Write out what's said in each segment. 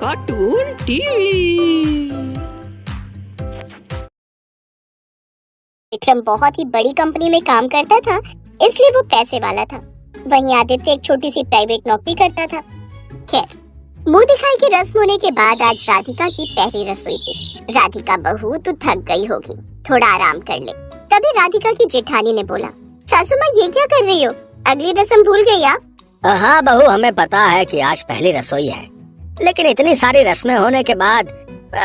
Cartoon TV. Vikram बहुत ही बड़ी company में काम करता था, इसलिए वो पैसे वाला था। वहीं आदित्य एक छोटी सी प्राइवेट नौकरी करता था। खैर, मुंह दिखाई की रस्म होने के बाद आज राधिका की पहली रसोई थी। राधिका बहू तो थक गई होगी, थोड़ा आराम कर ले। तभी राधिका की जेठानी ने बोला, सासू माँ ये क्या कर रही हो? अगली रस्म भूल गई आप? हाँ बहू, हमें पता है कि आज पहली रसोई है, लेकिन इतनी सारी रस्में होने के बाद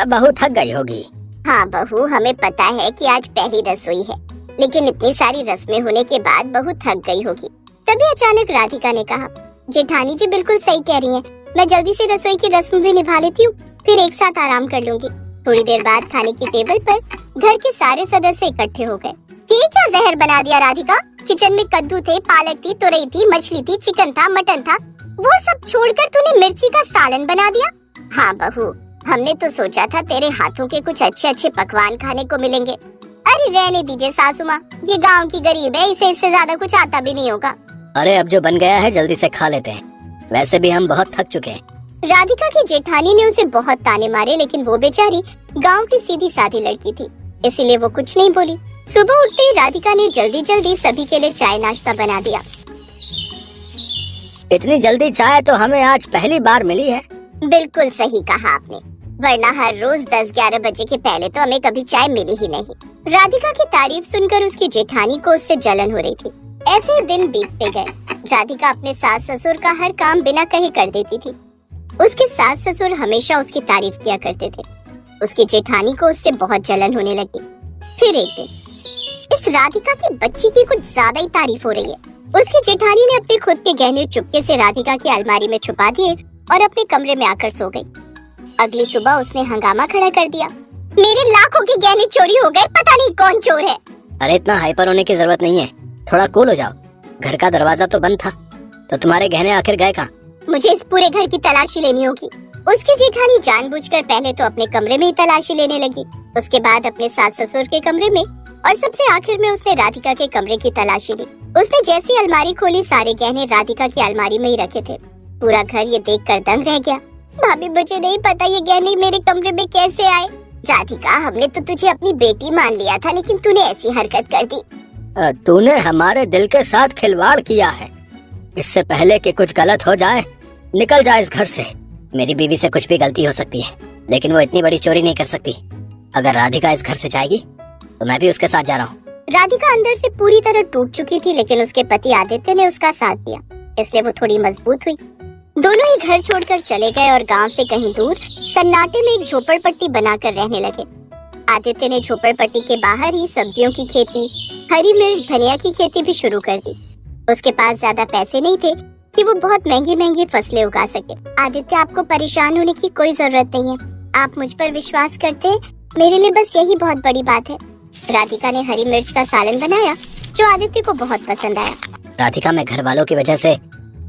बहू थक गई होगी। हाँ बहू, हमें पता है कि आज पहली रसोई है, लेकिन इतनी सारी रस्में होने के बाद बहू थक गई होगी। तभी अचानक राधिका ने कहा, जेठानी जी बिल्कुल सही कह रही हैं। मैं जल्दी से रसोई की रस्म भी निभा लेती हूँ, फिर एक साथ आराम कर लूंगी। थोड़ी देर बाद खाने की टेबल पर घर के सारे सदस्य इकट्ठे हो गए। ये क्या जहर बना दिया राधिका? किचन में कद्दू थे, पालक थी, तुरई थी, मछली थी, चिकन था, मटन था, वो सब छोड़कर तूने मिर्ची का सालन बना दिया। हाँ बहू, हमने तो सोचा था तेरे हाथों के कुछ अच्छे अच्छे पकवान खाने को मिलेंगे। अरे रहने दीजिए सासू माँ, ये गांव की गरीब है, इसे इससे ज्यादा कुछ आता भी नहीं होगा। अरे अब जो बन गया है जल्दी से खा लेते हैं, वैसे भी हम बहुत थक चुके हैं। राधिका की जेठानी ने उसे बहुत ताने मारे, लेकिन वो बेचारी गांव की सीधी सादी लड़की थी, इसीलिए वो कुछ नहीं बोली। सुबह उठते ही राधिका ने जल्दी जल्दी सभी के लिए चाय नाश्ता बना दिया। इतनी जल्दी चाय तो हमें आज पहली बार मिली है। बिल्कुल सही कहा आपने, वरना हर रोज 10-11 बजे के पहले तो हमें कभी चाय मिली ही नहीं। राधिका की तारीफ सुनकर उसकी जेठानी को उससे जलन हो रही थी। ऐसे दिन बीतते गए। राधिका अपने सास ससुर का हर काम बिना कहे कर देती थी। उसके सास ससुर हमेशा उसकी तारीफ किया करते थे। उसकी जेठानी को उससे बहुत जलन होने लगी। फिर एक दिन इस राधिका की बच्ची की कुछ ज्यादा ही तारीफ हो रही है। उसकी जेठानी ने अपने खुद के गहने चुपके से राधिका की अलमारी में छुपा दिए और अपने कमरे में आकर सो गई। अगली सुबह उसने हंगामा खड़ा कर दिया, मेरे लाखों के गहने चोरी हो गए, पता नहीं कौन चोर है। अरे इतना हाइपर होने की जरूरत नहीं है, थोड़ा कूल हो जाओ। घर का दरवाजा तो बंद था, तो तुम्हारे गहने आखिर गए कहाँ? मुझे इस पूरे घर की तलाशी लेनी होगी। उसकी जेठानी जानबूझकर पहले तो अपने कमरे में ही तलाशी लेने लगी, उसके बाद अपने सास ससुर के कमरे में, और सबसे आखिर में उसने राधिका के कमरे की तलाशी ली। उसने जैसी अलमारी खोली, सारे गहने राधिका की अलमारी में ही रखे थे। पूरा घर ये देखकर दंग रह गया। भाभी, मुझे नहीं पता ये गहने मेरे कमरे में कैसे आए। राधिका, हमने तो तुझे अपनी बेटी मान लिया था, लेकिन तूने ऐसी हरकत कर दी। तूने हमारे दिल के साथ खिलवाड़ किया है। इससे पहले कि कुछ गलत हो जाए, निकल जा इस घर से। मेरी बीवी से कुछ भी गलती हो सकती है, लेकिन वो इतनी बड़ी चोरी नहीं कर सकती। अगर राधिका इस घर से जाएगी तो मैं भी उसके साथ जा रहा हूँ। राधिका अंदर से पूरी तरह टूट चुकी थी, लेकिन उसके पति आदित्य ने उसका साथ दिया, इसलिए वो थोड़ी मजबूत हुई। दोनों ही घर छोड़कर चले गए और गांव से कहीं दूर सन्नाटे में एक झोपड़पट्टी बनाकर रहने लगे। आदित्य ने झोपड़पट्टी के बाहर ही सब्जियों की खेती, हरी मिर्च, धनिया की खेती भी शुरू कर दी। उसके पास ज्यादा पैसे नहीं थे कि वो बहुत महंगी महंगी फसलें उगा सके। आदित्य, आपको परेशान होने की कोई जरूरत नहीं है, आप मुझ पर विश्वास करते हैं, मेरे लिए बस यही बहुत बड़ी बात है। राधिका ने हरी मिर्च का सालन बनाया, जो आदित्य को बहुत पसंद आया। राधिका, मैं घर वालों की वजह से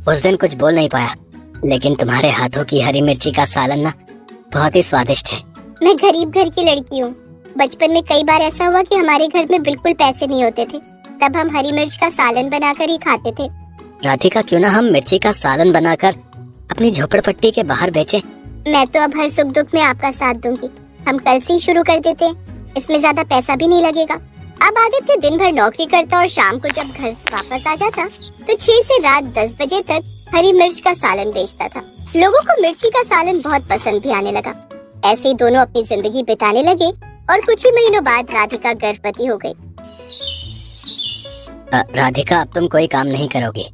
उस दिन कुछ बोल नहीं पाया, लेकिन तुम्हारे हाथों की हरी मिर्ची का सालन ना बहुत ही स्वादिष्ट है। मैं गरीब घर की लड़की हूँ। बचपन में कई बार ऐसा हुआ कि हमारे घर में बिल्कुल पैसे नहीं होते थे, तब हम हरी मिर्च का सालन बनाकर ही खाते थे। राधिका, क्यों ना हम मिर्ची का सालन बनाकर अपनी झोपड़पट्टी के बाहर बेचें? मैं तो अब हर सुख दुख में आपका साथ दूंगी। हम कल से ही शुरू कर देते हैं, इसमें ज्यादा पैसा भी नहीं लगेगा। अब आदित्य दिन भर नौकरी करता और शाम को जब घर वापस आ जाता तो 6 से रात 10 बजे तक हरी मिर्च का सालन बेचता था। लोगों को मिर्ची का सालन बहुत पसंद भी आने लगा। ऐसे ही दोनों अपनी जिंदगी बिताने लगे और कुछ ही महीनों बाद राधिका गर्भवती हो गई। राधिका, अब तुम कोई काम नहीं करोगी।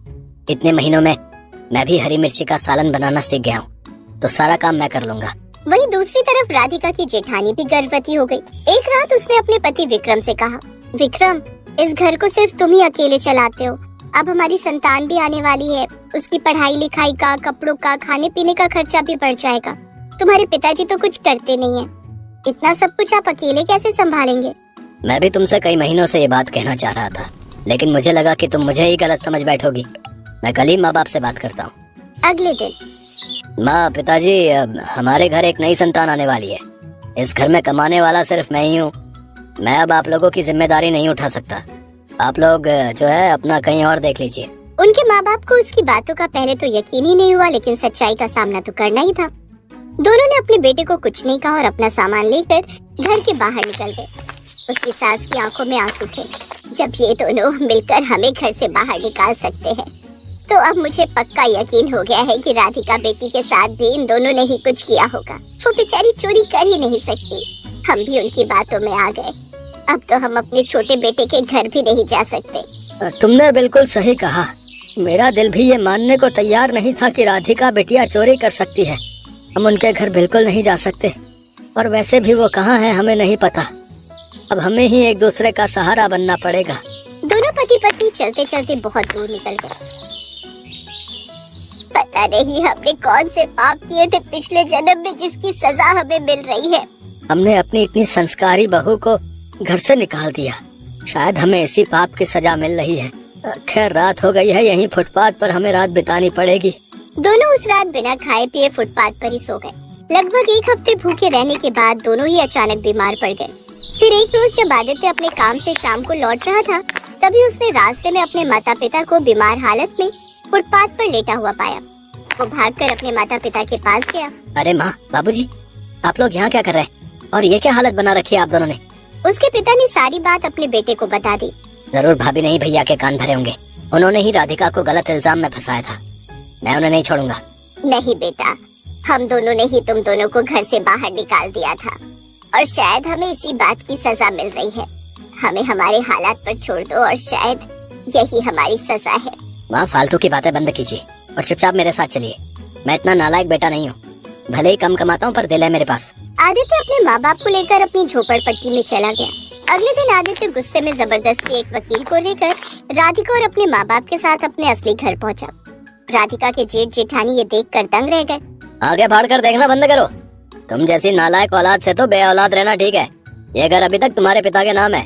इतने महीनों में मैं भी हरी मिर्ची का सालन बनाना सीख गया हूँ, तो सारा काम मैं कर लूंगा। वहीं दूसरी तरफ राधिका की जेठानी भी गर्भवती हो गई। एक रात उसने अपने पति विक्रम से कहा, विक्रम, इस घर को सिर्फ तुम ही अकेले चलाते हो। अब हमारी संतान भी आने वाली है, उसकी पढ़ाई लिखाई का, कपड़ों का, खाने पीने का खर्चा भी बढ़ जाएगा। तुम्हारे पिताजी तो कुछ करते नहीं है, इतना सब कुछ आप अकेले कैसे संभालेंगे? मैं भी तुमसे कई महीनों से ये बात कहना चाह रहा था, लेकिन मुझे लगा कि तुम मुझे ही गलत समझ बैठोगी। मैं कल ही माँ बाप से बात करता हूँ। अगले दिन, माँ, पिताजी, हमारे घर एक नई संतान आने वाली है। इस घर में कमाने वाला सिर्फ मैं ही हूँ। मैं अब आप लोगों की जिम्मेदारी नहीं उठा सकता। आप लोग जो है अपना कहीं और देख लीजिए। उनके माँ बाप को उसकी बातों का पहले तो यकीन ही नहीं हुआ, लेकिन सच्चाई का सामना तो करना ही था। दोनों ने अपने बेटे को कुछ नहीं कहा और अपना सामान लेकर घर के बाहर निकल गए। उसकी सास की आंखों में आंसू थे। जब ये दोनों मिलकर हमें घर से बाहर निकाल सकते हैं, तो अब मुझे पक्का यकीन हो गया है कि राधिका बेटी के साथ भी इन दोनों ने ही कुछ किया होगा। वो बेचारी चोरी कर ही नहीं सकती। हम भी उनकी बातों में आ गए। अब तो हम अपने छोटे बेटे के घर भी नहीं जा सकते। तुमने बिल्कुल सही कहा। मेरा दिल भी ये मानने को तैयार नहीं था कि राधिका बेटिया चोरी कर सकती है। हम उनके घर बिल्कुल नहीं जा सकते, और वैसे भी वो कहाँ है हमें नहीं पता। अब हमें ही एक दूसरे का सहारा बनना पड़ेगा। दोनों पति पत्नी चलते चलते बहुत दूर निकल गए। पता नहीं हमने कौन से पाप किए थे पिछले जन्म में, जिसकी सजा हमें मिल रही है। हमने अपनी इतनी संस्कारी बहू को घर से निकाल दिया। शायद हमें इसी पाप की सजा मिल रही है। खैर, रात हो गई है, यहीं फुटपाथ पर हमें रात बितानी पड़ेगी। दोनों उस रात बिना खाए पिए फुटपाथ पर ही सो गए। लगभग एक हफ्ते भूखे रहने के बाद दोनों ही अचानक बीमार पड़ गए। फिर एक रोज जब आदित्य अपने काम से शाम को लौट रहा था, तभी उसने रास्ते में अपने माता पिता को बीमार हालत में फुटपाथ पर लेटा हुआ पाया। वो भागकर अपने माता पिता के पास गया। अरे माँ, बाबूजी, आप लोग यहाँ क्या कर रहे हैं? और ये क्या हालत बना रखी है आप दोनों ने? उसके पिता ने सारी बात अपने बेटे को बता दी। जरूर भाभी ने ही भैया के कान भरे होंगे। उन्होंने ही राधिका को गलत इल्जाम में फंसाया था। मैं उन्हें नहीं छोड़ूंगा। नहीं बेटा, हम दोनों ने ही तुम दोनों को घर से बाहर निकाल दिया था, और शायद हमें इसी बात की सजा मिल रही है। हमें हमारे हालात पर छोड़ दो, और शायद यही हमारी सजा है। माँ, फालतू की बातें बंद कीजिए और चुपचाप मेरे साथ चलिए। मैं इतना नालायक बेटा नहीं हूँ। भले ही कम कमाता हूँ, पर दिल है मेरे पास। आदित्य अपने माँ बाप को लेकर अपनी झोपड़पट्टी में चला गया। अगले दिन आदित्य गुस्से में जबरदस्ती एक वकील को लेकर राधिका और अपने माँ बाप के साथ अपने असली घर पहुँचा। राधिका के जेठ जेठानी ये देखकर दंग रह गए। आगे बढ़ कर देखना बंद करो। तुम जैसी नालायक औलाद से तो बे औलाद रहना ठीक है। ये घर अभी तक तुम्हारे पिता के नाम है,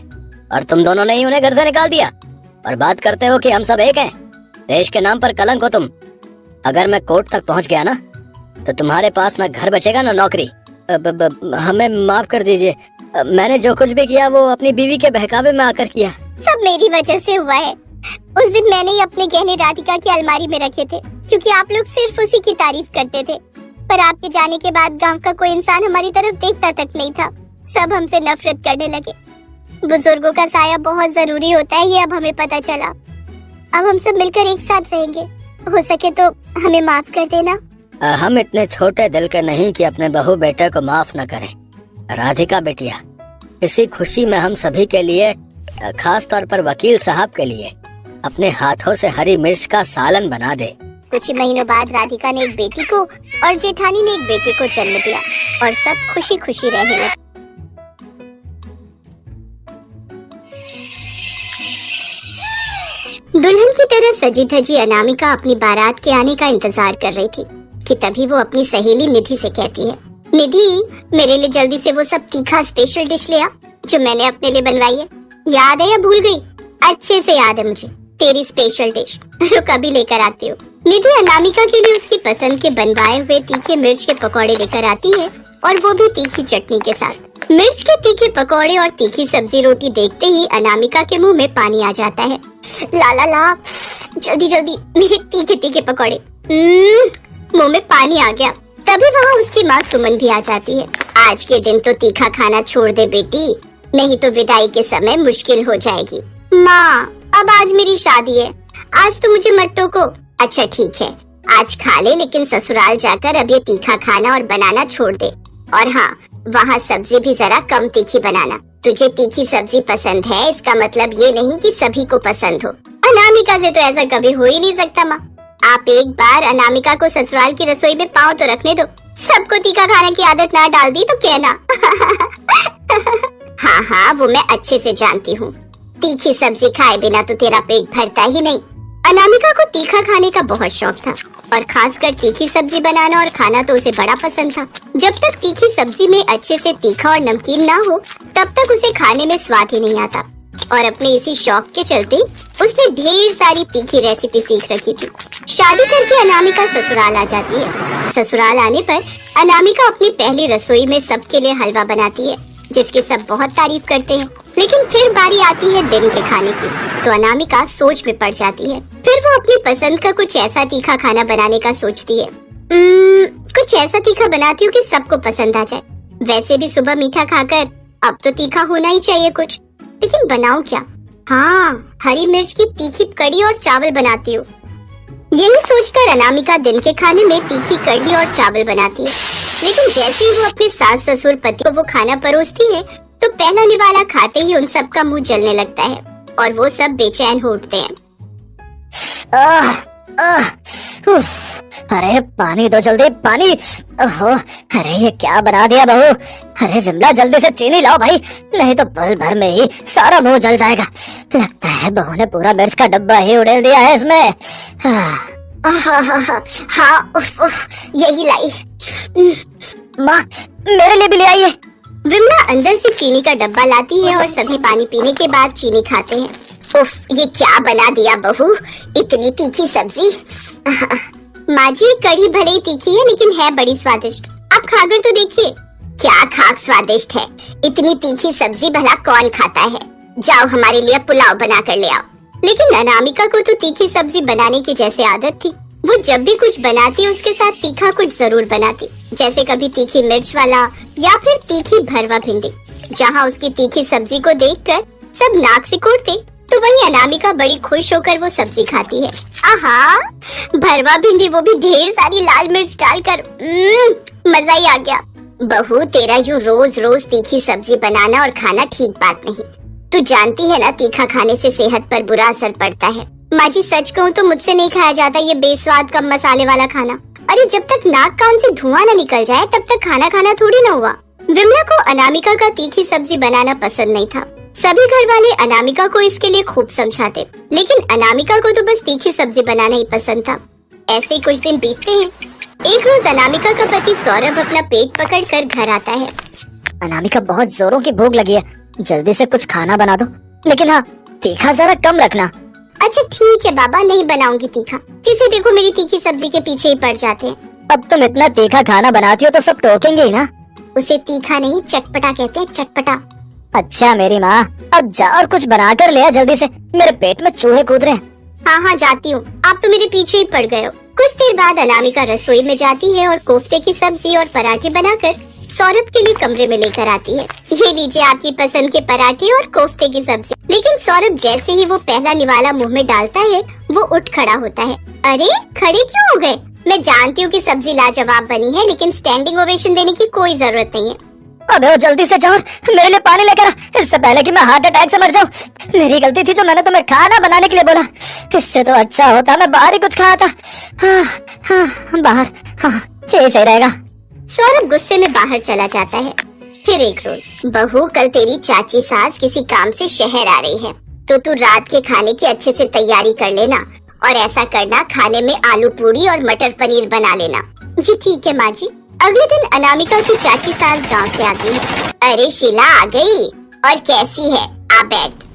और तुम दोनों ने ही उन्हें घर से निकाल दिया। और बात करते हो कि हम सब एक हैं। देश के नाम पर कलंक हो तुम। अगर मैं कोर्ट तक पहुंच गया ना, तो तुम्हारे पास ना घर बचेगा ना नौकरी। हमें माफ कर दीजिए। मैंने जो कुछ भी किया वो अपनी बीवी के बहकावे में आकर किया। सब मेरी वजह से हुआ है। उस दिन मैंने ही अपने गहने राधिका की अलमारी में रखे थे, क्योंकि आप लोग सिर्फ उसी की तारीफ करते थे। पर आपके जाने के बाद गांव का कोई इंसान हमारी तरफ देखता तक नहीं था। सब हमसे नफरत करने लगे। बुजुर्गों का साया बहुत जरूरी होता है, ये अब हमें पता चला। अब हम सब मिलकर एक साथ रहेंगे। हो सके तो हमें माफ कर देना। हम इतने छोटे दिल के नहीं कि अपने बहू बेटे को माफ न करें। राधिका बेटिया, इसी खुशी में हम सभी के लिए, खास तौर पर वकील साहब के लिए, अपने हाथों से हरी मिर्च का सालन बना दे। कुछ ही महीनों बाद राधिका ने एक बेटी को और जेठानी ने एक बेटे को जन्म दिया, और सब खुशी खुशी रहने लगे। दुल्हन की तरह सजी धजी अनामिका अपनी बारात के आने का इंतजार कर रही थी कि तभी वो अपनी सहेली निधि से कहती है, निधि, मेरे लिए जल्दी से वो सब तीखा स्पेशल डिश ले आ जो मैंने अपने लिए बनवाई है। याद है या भूल गई? अच्छे से याद है मुझे तेरी स्पेशल डिश। रुक, अभी लेकर आती हूँ। निधि अनामिका के लिए उसकी पसंद के बनवाए हुए तीखे मिर्च के पकौड़े लेकर आती है, और वो भी तीखी चटनी के साथ। मिर्च के तीखे पकौड़े और तीखी सब्जी रोटी देखते ही अनामिका के मुंह में पानी आ जाता है। ला ला ला, जल्दी जल्दी मेरे तीखे तीखे पकौड़े। मुंह में पानी आ गया। तभी वहाँ उसकी माँ सुमन भी आ जाती है। आज के दिन तो तीखा खाना छोड़ दे बेटी, नहीं तो विदाई के समय मुश्किल हो जाएगी। माँ, अब आज मेरी शादी है, आज तो मुझे मत टोको। अच्छा ठीक है, आज खा ले, लेकिन ससुराल जाकर अब ये तीखा खाना और बनाना छोड़ दे। और हाँ, वहाँ सब्जी भी जरा कम तीखी बनाना। तुझे तीखी सब्जी पसंद है, इसका मतलब ये नहीं कि सभी को पसंद हो। अनामिका से तो ऐसा कभी हो ही नहीं सकता। माँ, आप एक बार अनामिका को ससुराल की रसोई में पाँव तो रखने दो। सबको तीखा खाने की आदत ना डाल दी तो कहना। हाँ हाँ, वो मैं अच्छे से जानती हूँ। तीखी सब्जी खाए बिना तो तेरा पेट भरता ही नहीं। अनामिका को तीखा खाने का बहुत शौक था, और खासकर तीखी सब्जी बनाना और खाना तो उसे बड़ा पसंद था। जब तक तीखी सब्जी में अच्छे से तीखा और नमकीन ना हो, तब तक उसे खाने में स्वाद ही नहीं आता। और अपने इसी शौक के चलते उसने ढेर सारी तीखी रेसिपी सीख रखी थी। शादी करके अनामिका ससुराल आ जाती है। ससुराल आने पर अनामिका अपनी पहली रसोई में सबके लिए हलवा बनाती है, जिसकी सब बहुत तारीफ करते हैं। लेकिन फिर बारी आती है दिन के खाने की, तो अनामिका सोच में पड़ जाती है। फिर वो अपनी पसंद का कुछ ऐसा तीखा खाना बनाने का सोचती है कुछ ऐसा तीखा बनाती हूँ कि सबको पसंद आ जाए। वैसे भी सुबह मीठा खाकर अब तो तीखा होना ही चाहिए कुछ, लेकिन बनाऊं क्या? हाँ, हरी मिर्च की तीखी कड़ी और चावल बनाती हूँ। यही सोचकर अनामिका दिन के खाने में तीखी कड़ी और चावल बनाती है, लेकिन जैसे ही वो अपने सास ससुर पति को वो खाना परोसती है तो पहला निवाला खाते ही उन सबका मुंह जलने लगता है और वो सब बेचैन हो उठते हैं। अरे पानी दो जल्दी, पानी। ओहो, अरे ये क्या बना दिया बहू। अरे विमला जल्दी से चीनी लाओ भाई, नहीं तो पल भर में ही सारा मुंह जल जाएगा। लगता है बहू ने पूरा मिर्च का डब्बा ही उड़ेल दिया है इसमें। हाँ, यही लाई। माँ मेरे लिए भी ले आइए। विमला अंदर से चीनी का डब्बा लाती है और सभी पानी पीने के बाद चीनी खाते हैं। उफ, ये क्या बना दिया बहू, इतनी तीखी सब्जी। माँ जी, कढ़ी भले ही तीखी है लेकिन है बड़ी स्वादिष्ट। आप खाकर तो देखिए। क्या खाक स्वादिष्ट है, इतनी तीखी सब्जी भला कौन खाता है। जाओ हमारे लिए पुलाव बना कर ले आओ। लेकिन अनामिका को तो तीखी सब्जी बनाने की जैसे आदत थी, वो जब भी कुछ बनाती उसके साथ तीखा कुछ जरूर बनाती। जैसे कभी तीखी मिर्च वाला या फिर तीखी भरवा भिंडी। जहाँ उसकी तीखी सब्जी को देखकर सब नाक सिकोड़ते तो वही अनामिका बड़ी खुश होकर वो सब्जी खाती है। आहा, भरवा भिंडी, वो भी ढेर सारी लाल मिर्च डालकर। मजा ही आ गया। बहू, तेरा यूं रोज रोज तीखी सब्जी बनाना और खाना ठीक बात नहीं। तू जानती है ना, तीखा खाने से सेहत पर बुरा असर पड़ता है। माँ जी, सच कहूँ तो मुझसे नहीं खाया जाता ये बेस्वाद कम मसाले वाला खाना। अरे जब तक नाक कान से धुआं न निकल जाए तब तक खाना खाना थोड़ी ना हुआ। विमला को अनामिका का तीखी सब्जी बनाना पसंद नहीं था। सभी घर वाले अनामिका को इसके लिए खूब समझाते, लेकिन अनामिका को तो बस तीखी सब्जी बनाना ही पसंद था। ऐसे ही कुछ दिन बीतते हैं। एक रोज अनामिका का पति सौरभ अपना पेट पकड़कर घर आता है। अनामिका, बहुत जोरों की भूख लगी है, जल्दी से कुछ खाना बना दो, लेकिन हाँ तीखा जरा कम रखना। अच्छा ठीक है बाबा, नहीं बनाऊंगी तीखा। जिसे देखो मेरी तीखी सब्जी के पीछे ही पड़ जाते हैं। अब तुम इतना तीखा खाना बनाती हो तो सब टोकेंगे ही ना। उसे तीखा नहीं चटपटा कहते हैं, चटपटा। अच्छा मेरी माँ, अब जा और कुछ बना कर ले आ जल्दी से, मेरे पेट में चूहे कूद रहे हैं। हाँ हाँ जाती हूँ, आप तो मेरे पीछे ही पड़ गए हो। कुछ देर बाद अनामिका रसोई में जाती है और कोफ्ते की सब्जी और पराठे बनाकर सौरभ के लिए कमरे में लेकर आती है। ये लीजिए आपकी पसंद के पराठे और कोफ्ते की सब्जी। लेकिन सौरभ जैसे ही वो पहला निवाला मुंह में डालता है वो उठ खड़ा होता है। अरे खड़े क्यों हो गए? मैं जानती हूँ कि सब्जी लाजवाब बनी है, लेकिन स्टैंडिंग ओवेशन देने की कोई जरूरत नहीं है। अबे जल्दी से जाओ, मेरे लिए पानी लेकर आ, इससे पहले कि मैं हार्ट अटैक से मर जाऊं। मेरी गलती थी जो मैंने तुम्हें खाना बनाने के लिए बोला। इससे तो अच्छा होता मैं बाहर ही कुछ खाया था। हाँ, बाहर, हाँ ये सही रहेगा। सौरभ गुस्से में बाहर चला जाता है। फिर एक रोज, बहू कल तेरी चाची सास किसी काम से शहर आ रही है, तो तू रात के खाने की अच्छे से तैयारी कर लेना, और ऐसा करना खाने में आलू पूरी और मटर पनीर बना लेना। जी ठीक है माँ जी। अगले दिन अनामिका की चाची सास गांव से आती है। अरे शीला आ गई, और कैसी है? आ बैठ।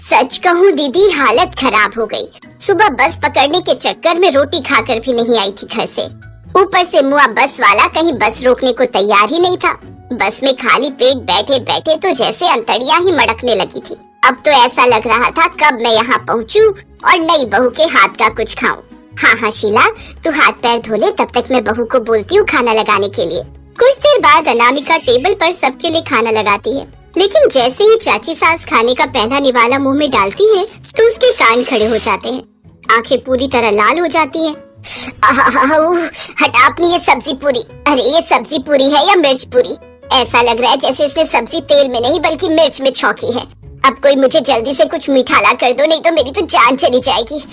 सच कहूँ दीदी, हालत खराब हो गई। सुबह बस पकड़ने के चक्कर में रोटी खाकर भी नहीं आई थी घर से। ऊपर से मुआ बस वाला कहीं बस रोकने को तैयार ही नहीं था। बस में खाली पेट बैठे बैठे तो जैसे अंतड़ियां ही मड़कने लगी थी। अब तो ऐसा लग रहा था कब मैं यहाँ पहुँचूं और नई बहू के हाथ का कुछ खाऊं। हाँ हाँ शीला, तू हाथ पैर धो ले, तब तक मैं बहू को बोलती हूँ खाना लगाने के लिए। कुछ देर बाद अनामिका टेबल पर सबके लिए खाना लगाती है, लेकिन जैसे ही चाची सास खाने का पहला निवाला मुंह में डालती है तो उसके कान खड़े हो जाते हैं, आंखें पूरी तरह लाल हो जाती हैं। हटा अपनी ये सब्जी पूरी। अरे ये सब्जी पूरी है या मिर्च पूरी? ऐसा लग रहा है जैसे इसने सब्जी तेल में नहीं बल्कि मिर्च में छौंकी है। अब कोई मुझे जल्दी से कुछ मीठा ला कर दो, नहीं तो मेरी तो जान चली जाएगी।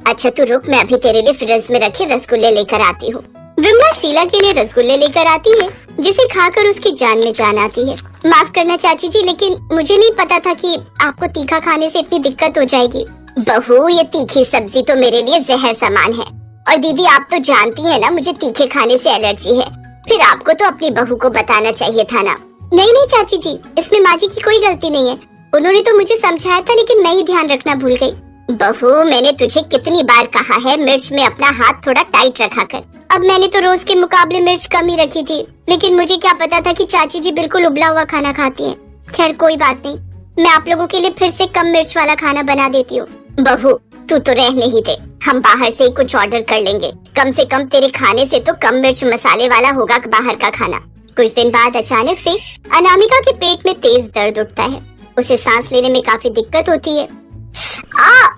अच्छा तू रुक, मैं अभी तेरे लिए फ्रिज में रखे रसगुल्ले लेकर आती हूँ। विमला शीला के लिए रसगुल्ले लेकर आती है, जिसे खाकर उसकी जान में जान आती है। माफ करना चाची जी, लेकिन मुझे नहीं पता था कि आपको तीखा खाने से इतनी दिक्कत हो जाएगी। बहू ये तीखी सब्जी तो मेरे लिए जहर समान है, और दीदी आप तो जानती है ना मुझे तीखे खाने से एलर्जी है। फिर आपको तो अपनी बहू को बताना चाहिए था ना। नहीं नहीं चाची जी, इसमें माँ जी की कोई गलती नहीं है। उन्होंने तो मुझे समझाया था, लेकिन मैं ही ध्यान रखना भूल गई। बहू मैंने तुझे कितनी बार कहा है मिर्च में अपना हाथ थोड़ा टाइट रखा कर। अब मैंने तो रोज के मुकाबले मिर्च कम ही रखी थी, लेकिन मुझे क्या पता था कि चाची जी बिल्कुल उबला हुआ खाना खाती हैं। खैर कोई बात नहीं, मैं आप लोगों के लिए फिर से कम मिर्च वाला खाना बना देती हूँ। बहू तू तो रहने ही दे, हम बाहर से ही कुछ ऑर्डर कर लेंगे। कम से कम तेरे खाने से तो कम मिर्च मसाले वाला होगा बाहर का खाना। कुछ दिन बाद अचानक से अनामिका के पेट में तेज दर्द उठता है। उसे सांस लेने में काफी दिक्कत होती है।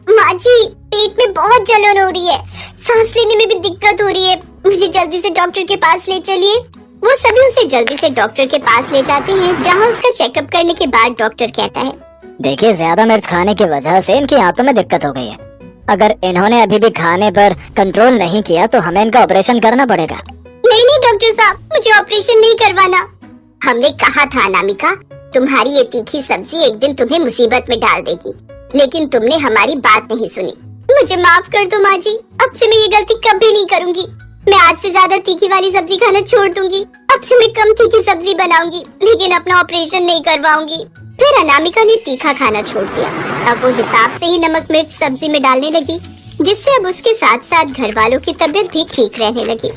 माँ जी, पेट में बहुत जलन हो रही है, सांस लेने में भी दिक्कत हो रही है, मुझे जल्दी से डॉक्टर के पास ले चलिए। वो सभी उसे जल्दी से डॉक्टर के पास ले जाते हैं, जहाँ उसका चेकअप करने के बाद डॉक्टर कहता है, देखिए, ज्यादा मिर्च खाने की वजह से इनकी आंतों में दिक्कत हो गई है। अगर इन्होंने अभी भी खाने पर कंट्रोल नहीं किया तो हमें इनका ऑपरेशन करना पड़ेगा। नहीं डॉक्टर साहब, मुझे ऑपरेशन नहीं करवाना। हमने कहा था अनामिका, तुम्हारी ये तीखी सब्जी एक दिन तुम्हें मुसीबत में डाल देगी, लेकिन तुमने हमारी बात नहीं सुनी। मुझे माफ कर दो माँ जी, अब से मैं ये गलती कभी नहीं करूँगी। मैं आज से ज्यादा तीखी वाली सब्जी खाना छोड़ दूंगी। अब से मैं कम तीखी सब्जी बनाऊंगी, लेकिन अपना ऑपरेशन नहीं करवाऊंगी। फिर अनामिका ने तीखा खाना छोड़ दिया। अब वो हिसाब से ही नमक मिर्च सब्जी में डालने लगी, जिससे अब उसके साथ साथ घर वालों की तबीयत भी ठीक रहने लगी।